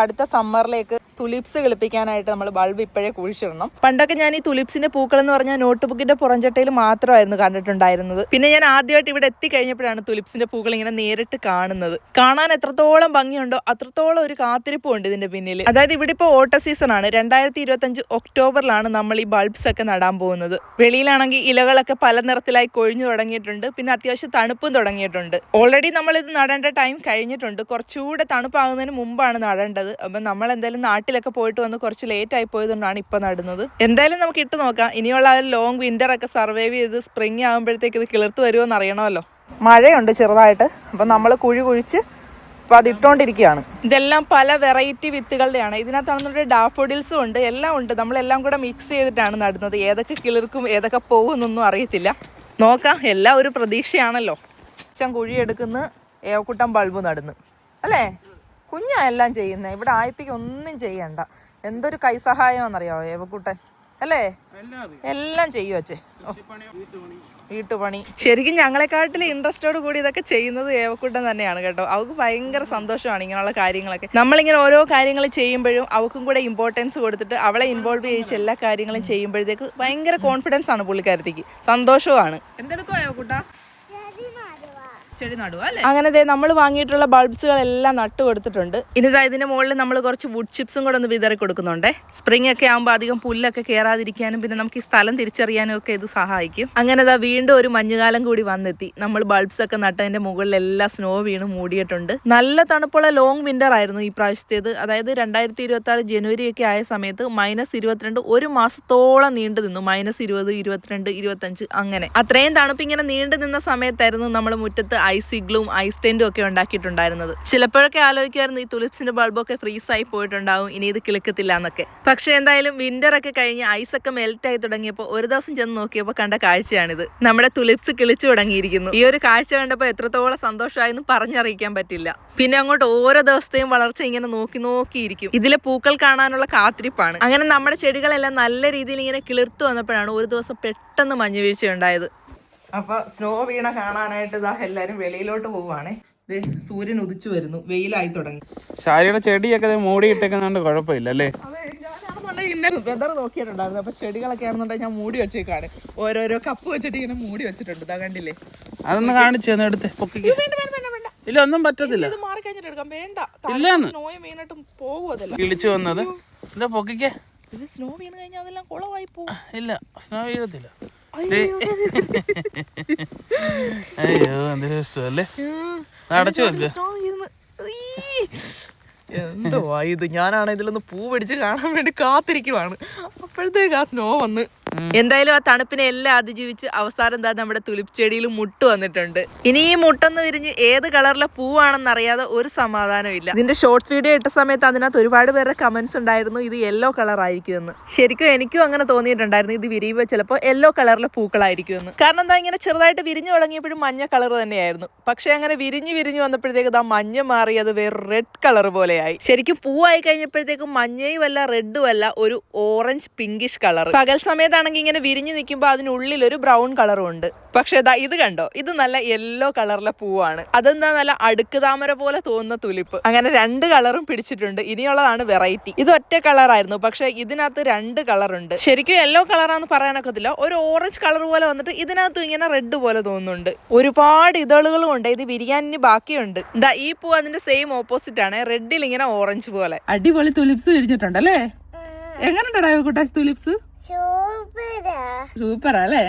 അടുത്ത സമ്മറിലേക്ക് തുലിപ്സ് കിളിപ്പിക്കാനായിട്ട് നമ്മൾ ബൾബ് ഇപ്പോഴേ കുഴിച്ചിടണം. പണ്ടൊക്കെ ഞാൻ ഈ തുലിപ്സിന്റെ പൂക്കൾ എന്ന് പറഞ്ഞാൽ നോട്ട് ബുക്കിന്റെ പുറംചട്ടയിൽ മാത്രമായിരുന്നു കണ്ടിട്ടുണ്ടായിരുന്നത്. പിന്നെ ഞാൻ ആദ്യമായിട്ട് ഇവിടെ എത്തിക്കഴിഞ്ഞപ്പോഴാണ് തുലിപ്സിന്റെ പൂക്കൾ ഇങ്ങനെ നേരിട്ട് കാണുന്നത്. കാണാൻ എത്രത്തോളം ഭംഗിയുണ്ടോ അത്രത്തോളം ഒരു കാത്തിരിപ്പുണ്ട് ഇതിന്റെ പിന്നിൽ. അതായത് ഇവിടെ ഇപ്പോൾ ഓട്ട സീസൺ ആണ്. 2025 ഒക്ടോബറിലാണ് നമ്മൾ ഈ ബൾബ്സ് ഒക്കെ നടാൻ പോകുന്നത്. വെളിയിലാണെങ്കിൽ ഇലകളൊക്കെ പല നിറത്തിലായി കൊഴിഞ്ഞു തുടങ്ങിയിട്ടുണ്ട്. പിന്നെ അത്യാവശ്യം തണുപ്പും തുടങ്ങിയിട്ടുണ്ട്. ഓൾറെഡി നമ്മൾ ഇത് നടേണ്ട ടൈം കഴിഞ്ഞിട്ടുണ്ട്. കുറച്ചുകൂടെ തണുപ്പാകുന്നതിന് മുമ്പാണ് നടേണ്ടത്. അപ്പം നമ്മൾ എന്തായാലും നാട്ടിലൊക്കെ പോയിട്ട് വന്ന് കുറച്ച് ലേറ്റ് ആയി പോയതുകൊണ്ടാണ് ഇപ്പം നടുന്നത്. എന്തായാലും നമുക്ക് ഇട്ട് നോക്കാം. ഇനിയുള്ള ആ ലോങ് വിന്റർ ഒക്കെ സർവൈവ് ചെയ്ത് സ്പ്രിംഗ് ആകുമ്പോഴത്തേക്ക് ഇത് കിളിർത്ത് വരുമോ എന്ന് അറിയണമല്ലോ. മഴയുണ്ട് ചെറുതായിട്ട്. അപ്പം നമ്മൾ കുഴിച്ച് അപ്പം അത് ഇട്ടുകൊണ്ടിരിക്കുകയാണ്. ഇതെല്ലാം പല വെറൈറ്റി വിത്തുകളുടെയാണ്. ഇതിനകത്താണെന്നുണ്ട് ഡാഫോഡിൽസും ഉണ്ട്, എല്ലാം ഉണ്ട്. നമ്മളെല്ലാം കൂടെ മിക്സ് ചെയ്തിട്ടാണ് നടുന്നത്. ഏതൊക്കെ കിളിർക്കും ഏതൊക്കെ പോകുമെന്നൊന്നും അറിയത്തില്ല. നോക്കാം, എല്ലാം ഒരു പ്രതീക്ഷയാണല്ലോ. അച്ഛൻ കുഴിയെടുക്കുന്ന ഏവക്കുട്ടൻ ബൾബ് നടുന്നു അല്ലേ? കുഞ്ഞാ എല്ലാം ചെയ്യുന്നത്. ഇവിടെ ആയത്തേക്ക് ഒന്നും ചെയ്യണ്ട. എന്തൊരു കൈസഹായമാണെന്നറിയാമോ ഏവക്കുട്ടൻ അല്ലേ? എല്ലാം ചെയ്യും അച്ഛേ. വീട്ടുപണി. ശരിക്കും ഞങ്ങളെക്കാട്ടിൽ ഇൻട്രസ്റ്റോട് കൂടി ഇതൊക്കെ ചെയ്യുന്നത് ഏവക്കുട്ടൻ തന്നെയാണ് കേട്ടോ. അവൾക്ക് ഭയങ്കര സന്തോഷമാണ് ഇങ്ങനെയുള്ള കാര്യങ്ങളൊക്കെ. നമ്മളിങ്ങനെ ഓരോ കാര്യങ്ങൾ ചെയ്യുമ്പോഴും അവൾക്കും കൂടെ ഇമ്പോർട്ടൻസ് കൊടുത്തിട്ട് അവളെ ഇൻവോൾവ് ചെയ്യിച്ച് എല്ലാ കാര്യങ്ങളും ചെയ്യുമ്പോഴത്തേക്ക് ഭയങ്കര കോൺഫിഡൻസ് ആണ് പുള്ളിക്കാരത്തേക്ക്, സന്തോഷവുമാണ്. എന്തെടുക്കുവാ ഏവക്കുട്ട? ചെടി നടുക അല്ലേ? അങ്ങനെ നമ്മൾ വാങ്ങിയിട്ടുള്ള ബൾബ്സുകളെല്ലാം നട്ടു കൊടുത്തിട്ടുണ്ട്. ഇനി ഇതിന്റെ മുകളിൽ നമ്മൾ കുറച്ച് വുഡ് ചിപ്സും കൂടെ ഒന്ന് വിതറി കൊടുക്കുന്നുണ്ട്. സ്പ്രിംഗ് ഒക്കെ ആകുമ്പോൾ അധികം പുല്ലൊക്കെ കയറാതിരിക്കാനും പിന്നെ നമുക്ക് ഈ സ്ഥലം തിരിച്ചറിയാനും ഒക്കെ ഇത് സഹായിക്കും. അങ്ങനെ വീണ്ടും ഒരു മഞ്ഞുകാലം കൂടി വന്നെത്തി. നമ്മൾ ബൾബ്സ് ഒക്കെ നട്ടതിന്റെ മുകളിലെല്ലാം സ്നോ വീണ് മൂടിയിട്ടുണ്ട്. നല്ല തണുപ്പുള്ള ലോങ് വിന്റർ ആയിരുന്നു ഈ പ്രാവശ്യത്തേത്. അതായത് 2026 ജനുവരി ഒക്കെ ആയ സമയത്ത് -22 ഒരു മാസത്തോളം നീണ്ടു നിന്നു. -20, 22, 25 അങ്ങനെ അത്രയും തണുപ്പ് ഇങ്ങനെ നീണ്ടു നിന്ന സമയത്തായിരുന്നു നമ്മൾ മുറ്റത്ത് ഐസ് ഇഗ്ലും ഐസ് ടെന്റും ഒക്കെ ഉണ്ടാക്കിയിട്ടുണ്ടായിരുന്നത്. ചിലപ്പോഴൊക്കെ ആലോചിക്കുമായിരുന്നു ഈ തുലിപ്സിന്റെ ബൾബൊക്കെ ഫ്രീസായി പോയിട്ടുണ്ടാവും, ഇനി ഇത് കിളിക്കത്തില്ല എന്നൊക്കെ. പക്ഷെ എന്തായാലും വിന്റർ ഒക്കെ കഴിഞ്ഞ് ഐസൊക്കെ മെൽറ്റ് ആയി തുടങ്ങിയപ്പോൾ ഒരു ദിവസം ചെന്ന് നോക്കിയപ്പോൾ കണ്ട കാഴ്ചയാണിത്. നമ്മുടെ തുലിപ്സ് കിളിച്ചു തുടങ്ങിയിരിക്കുന്നു. ഈ ഒരു കാഴ്ച കണ്ടപ്പോൾ എത്രത്തോളം സന്തോഷമായെന്ന് പറഞ്ഞറിയിക്കാൻ പറ്റില്ല. പിന്നെ അങ്ങോട്ട് ഓരോ ദിവസത്തെയും വളർച്ച ഇങ്ങനെ നോക്കിയിരിക്കും. ഇതിലെ പൂക്കൾ കാണാനുള്ള കാത്തിരിപ്പാണ്. അങ്ങനെ നമ്മുടെ ചെടികളെല്ലാം നല്ല രീതിയിൽ ഇങ്ങനെ കിളിർത്തു വന്നപ്പോഴാണ് ഒരു ദിവസം പെട്ടെന്ന് മഞ്ഞുവീഴ്ച ഉണ്ടായത്. അപ്പൊ സ്നോ വീണ കാണാനായിട്ട് ഇതാ എല്ലാരും വെളിയിലോട്ട് പോവുകയാണേ. സൂര്യൻ ഉദിച്ചു വരുന്നു, വെയിലായി തുടങ്ങി. ശാരിയുടെ ചെടിയൊക്കെ മൂടിയിട്ടേക്കുന്നുണ്ട്, കുഴപ്പമില്ല അല്ലേ? ഇന്നലെ വെതർ നോക്കിയിട്ടുണ്ടായിരുന്നു. അപ്പൊ ചെടികളൊക്കെ ആണെന്നുണ്ടെങ്കിൽ ഞാൻ മൂടി വെച്ചേക്കാണ്. ഓരോരോ കപ്പ് വെച്ചിട്ട് ഇങ്ങനെ മൂടി വെച്ചിട്ടുണ്ട്. ഇതാ കണ്ടില്ലേ? അതൊന്ന് കാണിച്ചു എടുത്ത് പൊക്കിക്ക്. ഇല്ല, ഒന്നും പറ്റത്തില്ല. ഇത് മാറി കഴിഞ്ഞിട്ട് എടുക്കാം. വേണ്ട, സ്നോ വീണിട്ടും പോകും. അതല്ല കിളിച്ചു വന്നത്. എന്താ പൊക്കിക്കേ? ഇത് സ്നോ വീണ് കഴിഞ്ഞാൽ അതെല്ലാം കുളമായി പോകും. ഇല്ല, സ്നോ വീഴത്തില്ല. അയ്യോ, എന്തൊരു ഇഷ്ടമല്ലേ? അടച്ചു വെക്ക്. എന്തോ ഇത്, ഞാനാണ് ഇതിലൊന്ന് പൂ പിടിച്ച് കാണാൻ വേണ്ടി കാത്തിരിക്കുവാണ്. അപ്പോഴത്തേക്ക് ആ സ്നോ വന്ന്. എന്തായാലും ആ തണുപ്പിനെ എല്ലാം അതിജീവിച്ച് അവസാനം എന്താ നമ്മുടെ തുലിപ്പ് ചെടിയിൽ മുട്ട് വന്നിട്ടുണ്ട്. ഇനി ഈ മുട്ടൊന്ന് വിരിഞ്ഞ് ഏത് കളറിലെ പൂവാണെന്ന് അറിയാതെ ഒരു സമാധാനം ഇല്ല. ഇതിന്റെ ഷോർട്സ് വീഡിയോ ഇട്ട സമയത്ത് അതിനകത്ത് ഒരുപാട് പേരുടെ കമന്റ്സ് ഉണ്ടായിരുന്നു ഇത് യെല്ലോ കളർ ആയിരിക്കുമെന്ന്. ശരിക്കും എനിക്കും അങ്ങനെ തോന്നിയിട്ടുണ്ടായിരുന്നു. ഇത് വിരിയുമ്പോൾ ചിലപ്പോൾ യെല്ലോ കളറിലെ പൂക്കളായിരിക്കുമെന്ന്. കാരണം എന്താ, ഇങ്ങനെ ചെറുതായിട്ട് വിരിഞ്ഞു തുടങ്ങിയപ്പോഴും മഞ്ഞ കളർ തന്നെയായിരുന്നു. പക്ഷെ അങ്ങനെ വിരിഞ്ഞ് വന്നപ്പോഴത്തേക്ക് ഇതാ മഞ്ഞ മാറി അത് വേറെ റെഡ് കളർ പോലെ ആയി. ശരിക്കും പൂവായി കഴിഞ്ഞപ്പോഴത്തേക്കും മഞ്ഞയും അല്ല റെഡും അല്ല, ഒരു ഓറഞ്ച് പിങ്കിഷ് കളർ. പകൽ സമയത്താണെങ്കിൽ ഇങ്ങനെ വിരിഞ്ഞു നിൽക്കുമ്പോൾ അതിനുള്ളിൽ ഒരു ബ്രൗൺ കളറും ഉണ്ട്. പക്ഷെ ഇത് കണ്ടോ, ഇത് നല്ല യെല്ലോ കളറിലെ പൂവാണ്. അതെന്താ, നല്ല അടുക്ക് താമര പോലെ തോന്നുന്ന തുലിപ്പ്. അങ്ങനെ 2 കളറും പിടിച്ചിട്ടുണ്ട്. ഇനിയുള്ളതാണ് വെറൈറ്റി. ഇത് ഒറ്റ കളറായിരുന്നു, പക്ഷെ ഇതിനകത്ത് 2 കളറുണ്ട്. ശരിക്കും യെല്ലോ കളറാന്ന് പറയാനൊക്കത്തില്ല. ഒരു ഓറഞ്ച് കളർ പോലെ വന്നിട്ട് ഇതിനകത്ത് ഇങ്ങനെ റെഡ് പോലെ തോന്നുന്നുണ്ട്. ഒരുപാട് ഇതളുകളും ഉണ്ട്. ഇത് വിരിയാൻ ഇനി ബാക്കിയുണ്ട്. ഈ പൂ അതിന്റെ സെയിം ഓപ്പോസിറ്റ് ആണ്. റെഡിൽ ഇങ്ങനെ ഓറഞ്ച് പോലെ. അടിപൊളി തുലിപ്സ് വിരിഞ്ഞിട്ടുണ്ട് അല്ലേ? എങ്ങനെയുണ്ടാ കുട്ടാസ് തുലിപ്സ്? സൂപ്പറാ അല്ലേ?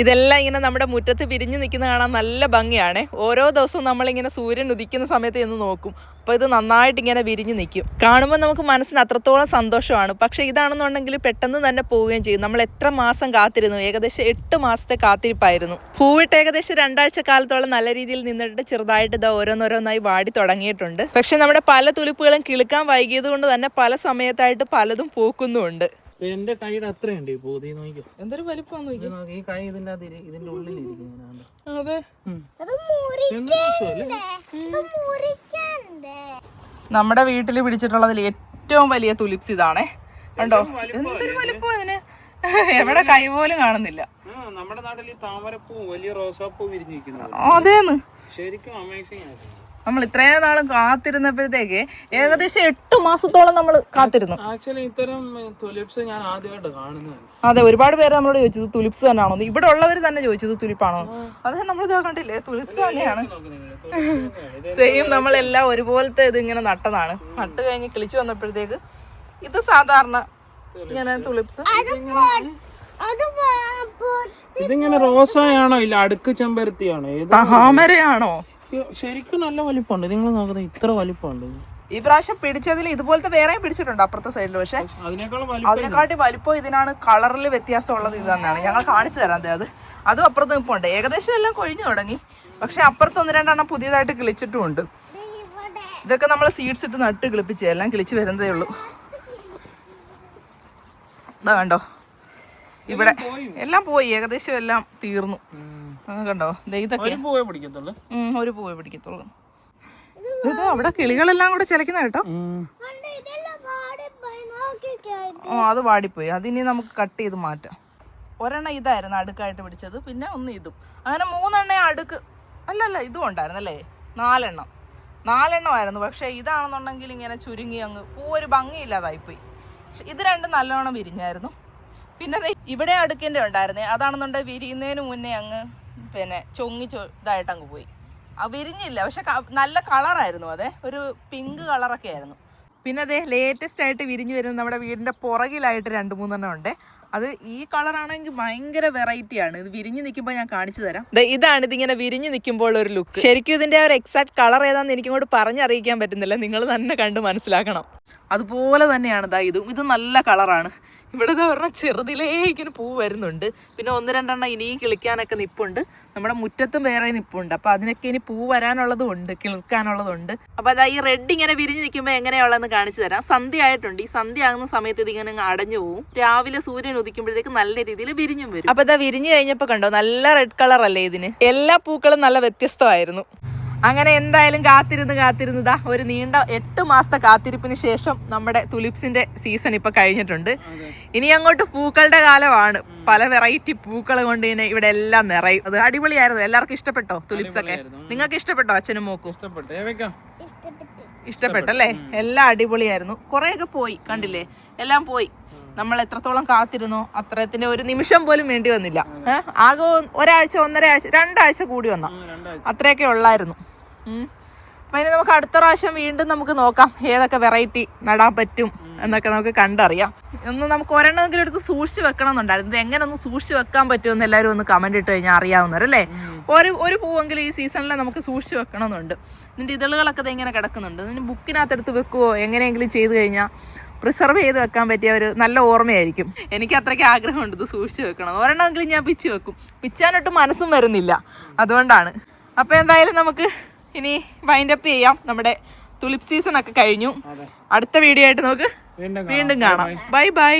ഇതെല്ലാം ഇങ്ങനെ നമ്മുടെ മുറ്റത്ത് വിരിഞ്ഞു നിൽക്കുന്ന കാണാൻ നല്ല ഭംഗിയാണ്. ഓരോ ദിവസവും നമ്മളിങ്ങനെ സൂര്യൻ ഉദിക്കുന്ന സമയത്ത് ചെന്ന് നോക്കും. അപ്പോൾ ഇത് നന്നായിട്ട് ഇങ്ങനെ വിരിഞ്ഞു നിൽക്കും. കാണുമ്പോൾ നമുക്ക് മനസ്സിന് അത്രത്തോളം സന്തോഷമാണ്. പക്ഷേ ഇതാണെന്നുണ്ടെങ്കിൽ പെട്ടെന്ന് തന്നെ പോവുകയും ചെയ്യും. നമ്മൾ എത്ര മാസം കാത്തിരുന്നു? ഏകദേശം 8 മാസത്തെ കാത്തിരിപ്പായിരുന്നു. പൂവിട്ട് ഏകദേശം 2 ആഴ്ച കാലത്തോളം നല്ല രീതിയിൽ നിന്നിട്ട് ചെറുതായിട്ട് ഇത് ഓരോന്നോരോന്നായി വാടി തുടങ്ങിയിട്ടുണ്ട്. പക്ഷെ നമ്മുടെ പല തുലിപ്പുകളും കിളുക്കാൻ വൈകിയത് കൊണ്ട് തന്നെ പല സമയത്തായിട്ട് പലതും പൂക്കുന്നുമുണ്ട്. എന്റെ കൈയുടെ അത്രയുണ്ട് ഈ പൂതി, നോക്കിയോ എന്തൊരു വലിപ്പം. ഈ കൈ ഇതിന്റെ ഉള്ളിലിരിക്കുന്നു. അതെ, നമ്മുടെ വീട്ടിൽ പിടിച്ചിട്ടുള്ളതിൽ ഏറ്റവും വലിയ തുലിപ്സ് ഇതാണേ. കണ്ടോ എന്തൊരു വലിപ്പം ഇതിന്. എവിടെ കൈ പോലും കാണുന്നില്ല. നമ്മുടെ നാട്ടിൽ ഈ താമരപ്പൂ വലിയ റോസാപ്പൂ വിരിഞ്ഞിരിക്കുന്നത്. അതേന്ന് ശരിക്കും അമേസിംഗ് ആയിരുന്നു. നമ്മൾ ഇത്രയും നാളും കാത്തിരുന്നപ്പോഴത്തേക്ക് ഏകദേശം 8 മാസത്തോളം നമ്മൾ കാത്തിരുന്നു. ആക്ച്വലി ഇത്തരം തുലിപ്സ് ഞാൻ ആദ്യമായിട്ട് കാണുന്നത്. അതെ, ഒരുപാട് പേര് നമ്മളോട് ചോദിച്ചത് തുലിപ്സ് തന്നെയാണോ, ഇവിടെ ഉള്ളവർ തന്നെ ചോദിച്ചത് തുലിപ്പാണോ. അതെ, നമ്മളിത് കണ്ടില്ലേ, തുലിപ്സ് തന്നെയാണ്. സെയിം നമ്മളെല്ലാം ഒരുപോലത്തെ ഇത് ഇങ്ങനെ നട്ടതാണ്. നട്ട് കഴിഞ്ഞ് കിളിച്ചു വന്നപ്പോഴത്തേക്ക് ഇത് സാധാരണ ഇങ്ങനെ തുലിപ്സ്. ഇതിങ്ങനെ റോസായാണോ ഇല്ല അടുക്ക് ചെമ്പരത്തിയാണോ താമരയാണോ? ശരിക്കും നല്ല വലിപ്പമുണ്ട്. നിങ്ങൾ നോക്കുന്നത് ഇത്ര വലിപ്പമുണ്ട്. ഈ പ്രാവശ്യം പിടിച്ചതിൽ ഇതുപോലത്തെ വേറെയും പിടിച്ചിട്ടുണ്ട് അപ്പുറത്തെ സൈഡിൽ. പക്ഷെ അതിനെക്കാട്ടി വലിപ്പം ഇതിനാണ്. കളറിൽ വ്യത്യാസമുള്ളത് ഇത് തന്നെയാണ്. ഞങ്ങൾ കാണിച്ചു തരാം. അതും അപ്പുറത്ത് നിൽപ്പുണ്ട്. ഏകദേശം എല്ലാം കൊഴിഞ്ഞു തുടങ്ങി. പക്ഷെ അപ്പുറത്ത് 1-2 പുതിയതായിട്ട് കിളിച്ചിട്ടുമുണ്ട്. ഇതൊക്കെ നമ്മൾ സീഡ്സ് ഇട്ട് നട്ട് കിളിപ്പിച്ചേ, എല്ലാം കിളിച്ച് വരുന്നതേ ഉള്ളൂ. ഇതാ കണ്ടോ, ഇവിടെ എല്ലാം പോയി, ഏകദേശം എല്ലാം തീർന്നു. കണ്ടോ, ഇതൊക്കെ ഒരു പൂവേ പിടിക്കത്തുള്ളൂ. ഇത് അവിടെ കിളികളെല്ലാം കൂടെ ചിലക്കുന്ന കേട്ടോ. അത് വാടിപ്പോയി. അതിനി നമുക്ക് കട്ട് ചെയ്ത് മാറ്റാം. ഒരെണ്ണം ഇതായിരുന്നു അടുക്കായിട്ട് പിടിച്ചത്, പിന്നെ ഒന്ന് ഇതും. അങ്ങനെ 3 അടുക്ക് അല്ലല്ല ഇതും ഉണ്ടായിരുന്നല്ലേ, 4 പക്ഷെ ഇതാണെന്നുണ്ടെങ്കിൽ ഇങ്ങനെ ചുരുങ്ങി അങ്ങ് ഒരു ഭംഗിയില്ലാതായിപ്പോയി. പക്ഷെ ഇത് രണ്ടും നല്ലോണം വിരിഞ്ഞായിരുന്നു. പിന്നെ ഇവിടെ അടുക്കിൻ്റെ ഉണ്ടായിരുന്നേ, അതാണെന്നുണ്ടെങ്കിൽ വിരിയുന്നതിന് മുന്നേ അങ്ങ് പിന്നെ ഇതായിട്ട് അങ്ങ് പോയി. വിരിഞ്ഞില്ല, പക്ഷെ നല്ല കളറായിരുന്നു. അതെ, ഒരു പിങ്ക് കളറൊക്കെ ആയിരുന്നു. പിന്നെ അതേ ലേറ്റസ്റ്റ് ആയിട്ട് വിരിഞ്ഞു വരുന്നത് നമ്മുടെ വീടിൻ്റെ പുറകിലായിട്ട് 2-3 ഉണ്ട്. അത് ഈ കളറാണെങ്കിൽ ഭയങ്കര വെറൈറ്റിയാണ്. ഇത് വിരിഞ്ഞ് നിൽക്കുമ്പോൾ ഞാൻ കാണിച്ചു തരാം. ഇതാണ് ഇതിങ്ങനെ വിരിഞ്ഞ് നിൽക്കുമ്പോൾ ഒരു ലുക്ക്. ശരിക്കും ഇതിൻ്റെ ഒരു എക്സാക്ട് കളർ ഏതാണെന്ന് എനിക്കിങ്ങോട്ട് പറഞ്ഞറിയിക്കാൻ പറ്റുന്നില്ല. നിങ്ങൾ തന്നെ കണ്ട് മനസ്സിലാക്കണം. അതുപോലെ തന്നെയാണ് ഇത് നല്ല കളറാണ്. ഇവിടെ പറഞ്ഞാൽ ചെറുതിലേ ഇങ്ങനെ പൂ വരുന്നുണ്ട്. പിന്നെ 1-2 ഇനിയും കിളിക്കാനൊക്കെ നിപ്പുണ്ട്. നമ്മുടെ മുറ്റത്തും വേറെ നിപ്പുണ്ട്. അപ്പോൾ അതിനൊക്കെ ഇനി പൂ വരാനുള്ളതും ഉണ്ട്, കിളിക്കാനുള്ളതുണ്ട്. അപ്പോൾ ഈ റെഡ് ഇങ്ങനെ വിരിഞ്ഞ് നിൽക്കുമ്പോൾ എങ്ങനെയുള്ളതെന്ന് കാണിച്ചു തരാം. സന്ധ്യ ആയിട്ടുണ്ട്. ഈ സന്ധ്യ ആകുന്ന സമയത്ത് ഇതിങ്ങനെ അടഞ്ഞു പോകും. രാവിലെ സൂര്യൻ ഉദിക്കുമ്പോഴത്തേക്ക് നല്ല രീതിയിൽ വിരിഞ്ഞും വരും. അപ്പോൾ വിരിഞ്ഞു കഴിഞ്ഞപ്പോൾ കണ്ടോ, നല്ല റെഡ് കളർ അല്ലേ ഇതിന്. എല്ലാ പൂക്കളും നല്ല വ്യത്യസ്തമായിരുന്നു. അങ്ങനെ എന്തായാലും കാത്തിരുന്ന് ഒരു നീണ്ട 8 മാസത്തെ കാത്തിരിപ്പിന് ശേഷം നമ്മുടെ തുലിപ്സിന്റെ സീസൺ ഇപ്പൊ കഴിഞ്ഞിട്ടുണ്ട്. ഇനി അങ്ങോട്ട് പൂക്കളുടെ കാലമാണ്. പല വെറൈറ്റി പൂക്കൾ കൊണ്ട് ഇവിടെ എല്ലാം നിറയും. അത് അടിപൊളിയായിരുന്നു. എല്ലാവർക്കും ഇഷ്ടപ്പെട്ടോ തുലിപ്സ് ഒക്കെ? നിങ്ങൾക്ക് ഇഷ്ടപ്പെട്ടോ? അച്ഛനും മോക്കും ഇഷ്ടപ്പെട്ടല്ലേ? എല്ലാം അടിപൊളിയായിരുന്നു. കുറെയൊക്കെ പോയി, കണ്ടില്ലേ, എല്ലാം പോയി. നമ്മൾ എത്രത്തോളം കാത്തിരുന്നോ അത്രത്തിന്റെ ഒരു നിമിഷം പോലും വേണ്ടി വന്നില്ല. ആകെ 1 ആഴ്ച 1.5 ആഴ്ച 2 ആഴ്ച കൂടി വന്ന അത്രയൊക്കെ ഉള്ളായിരുന്നു. അപ്പൊ ഇനി നമുക്ക് അടുത്ത പ്രാവശ്യം വീണ്ടും നമുക്ക് നോക്കാം ഏതൊക്കെ വെറൈറ്റി നടാൻ പറ്റും എന്നൊക്കെ നമുക്ക് കണ്ടറിയാം. നമുക്ക് ഒരെണ്ണമെങ്കിലും എടുത്ത് സൂക്ഷിച്ച് വെക്കണം എന്നുണ്ടായിരുന്നു. ഇത് എങ്ങനെ ഒന്ന് സൂക്ഷിച്ച് വെക്കാൻ പറ്റുമെന്ന് എല്ലാവരും ഒന്ന് കമന്റ് ഇട്ട് കഴിഞ്ഞാൽ അറിയാവുന്നവരല്ലേ. ഒരു പൂവെങ്കിലും ഈ സീസണിൽ നമുക്ക് സൂക്ഷിച്ച് വെക്കണമെന്നുണ്ട്. ഇതിൻ്റെ ഇതളുകളൊക്കെ ഇങ്ങനെ കിടക്കുന്നുണ്ട്. ഇതിന് ബുക്കിനകത്തെടുത്ത് വെക്കുവോ എങ്ങനെയെങ്കിലും ചെയ്ത് കഴിഞ്ഞാൽ പ്രിസർവ് ചെയ്ത് വെക്കാൻ പറ്റിയ ഒരു നല്ല ഓർമ്മയായിരിക്കും. എനിക്ക് അത്രയ്ക്ക് ആഗ്രഹമുണ്ട് ഇത് സൂക്ഷിച്ച് വെക്കണം. ഒരെണ്ണമെങ്കിലും ഞാൻ പിച്ച് വെക്കും. പിച്ചാനൊട്ട് മനസ്സും വരുന്നില്ല, അതുകൊണ്ടാണ്. അപ്പോൾ എന്തായാലും നമുക്ക് ഇനി വൈൻഡപ്പ് ചെയ്യാം. നമ്മുടെ തുലിപ് സീസൺ ഒക്കെ കഴിഞ്ഞു. അടുത്ത വീഡിയോ ആയിട്ട് നമുക്ക് വീണ്ടും കാണാം. Bye bye.